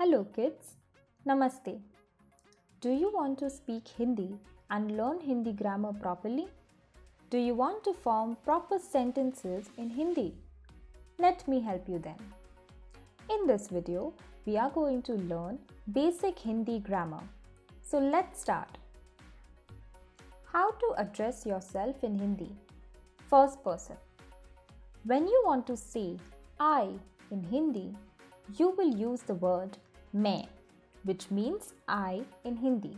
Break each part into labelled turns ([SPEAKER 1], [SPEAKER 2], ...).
[SPEAKER 1] Hello kids, Namaste. Do you want to speak Hindi and learn Hindi grammar properly? Do you want to form proper sentences in Hindi? Let me help you then. In this video, we are going to learn basic Hindi grammar. So let's start. How to address yourself in Hindi? First person. When you want to say I in Hindi, you will use the word मैं, which means I in Hindi.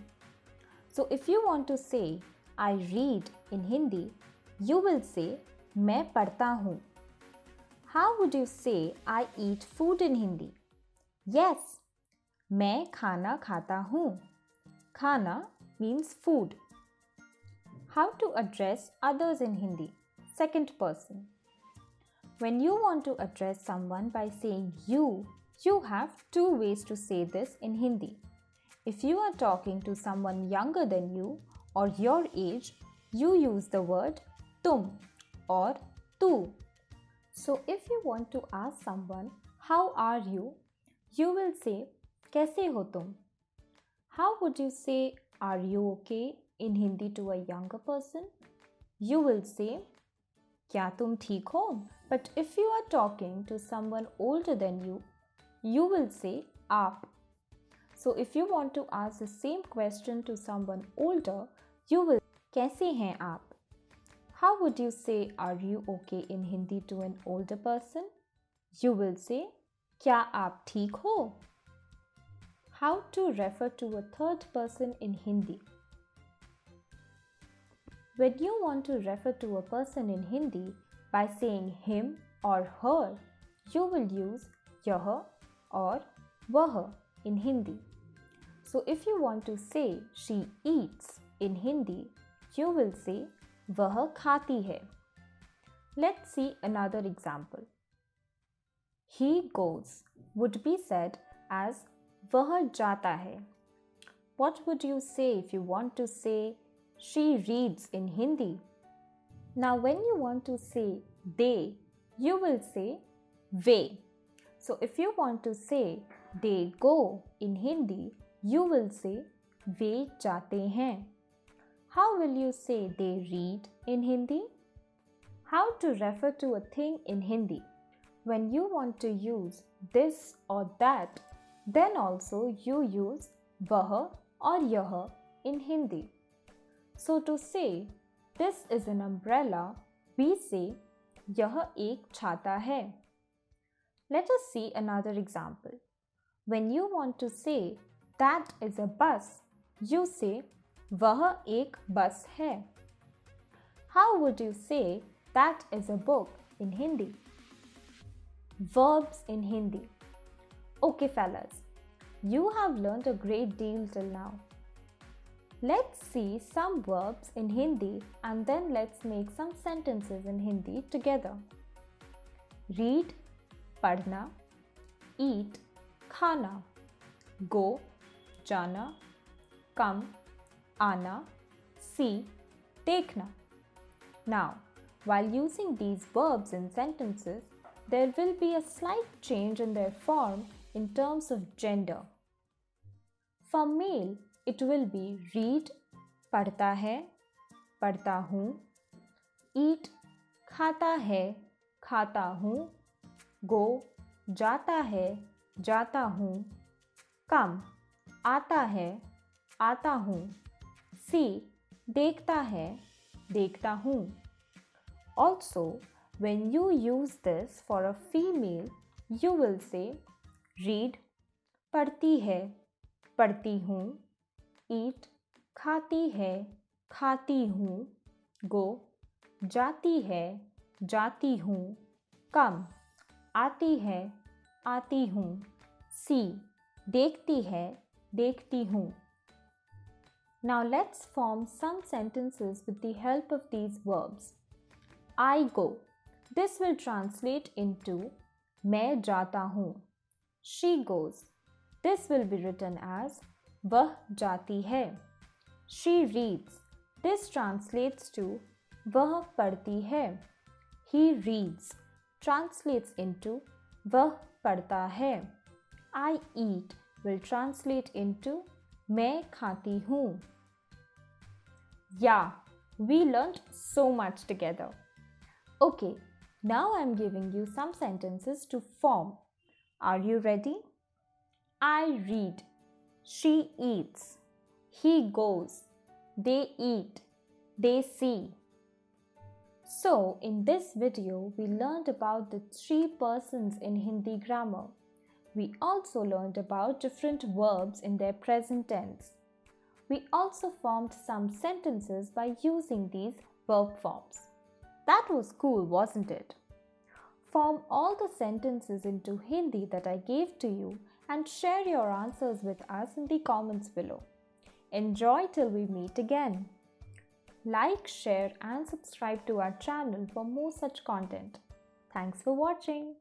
[SPEAKER 1] So if you want to say I read in Hindi, you will say मैं पढ़ता हूँ. How would you say I eat food in Hindi? Yes, मैं खाना खाता हूँ. Khana means food. How to address others in Hindi? Second person. When you want to address someone by saying you have two ways to say this in Hindi. If you are talking to someone younger than you or your age, you use the word tum or tu. So if you want to ask someone, how are you? You will say, कैसे हो तुम? How would you say, are you okay in Hindi to a younger person? You will say, क्या तुम ठीक हो? But if you are talking to someone older than you will say आप. So if you want to ask the same question to someone older, you will कैसे हैं आप? How would you say are you okay in Hindi to an older person? You will say क्या आप ठीक हो? How to refer to a third person in Hindi? When you want to refer to a person in Hindi by saying him or her, you will use यह or वह in Hindi. So if you want to say she eats in Hindi, you will say वह खाती है. Let's see another example. He goes would be said as वह जाता है. What would you say if you want to say she reads in Hindi? Now when you want to say they, you will say way. So if you want to say they go in Hindi, you will say वे जाते हैं. How will you say they read in Hindi? How to refer to a thing in Hindi? When you want to use this or that, then also you use वह or यह in Hindi. So to say this is an umbrella, we say यह एक छाता है. Let us see another example. When you want to say that is a bus, you say वह एक बस है. How would you say that is a book in Hindi? Verbs in Hindi. Okay fellas, you have learned a great deal till now. Let's see some verbs in Hindi and then let's make some sentences in Hindi together. Read, पढ़ना, eat, खाना, go, जाना, come, आना, see, देखना. Now, while using these verbs in sentences, there will be a slight change in their form in terms of gender. For male, it will be read, पढ़ता है, पढ़ता हूँ, eat, खाता है, खाता हूँ, go, जाता है, जाता हूँ, come, आता है, आता हूँ, see, देखता है, देखता हूँ. Also, when you use this for a female, you will say read, पढ़ती है, पढ़ती हूँ, eat, खाती है, खाती हूँ, go, जाती है, जाती हूँ, come, आती है, आती हूँ, see, देखती है, देखती हूँ. Now let's form some sentences with the help of these verbs. I go. This will translate into मैं जाता हूँ. She goes. This will be written as वह जाती है. She reads. This translates to वह पढ़ती है. He reads. Translates into वह पढ़ता है. I eat will translate into मैं खाती हूँ. Yeah, we learned so much together. Okay, now I'm giving you some sentences to form. Are you ready? I read. She eats. He goes. They eat. They see. So, in this video, we learned about the three persons in Hindi grammar. We also learned about different verbs in their present tense. We also formed some sentences by using these verb forms. That was cool, wasn't it? Form all the sentences into Hindi that I gave to you and share your answers with us in the comments below. Enjoy till we meet again. Like, share and subscribe to our channel for more such content. Thanks for watching.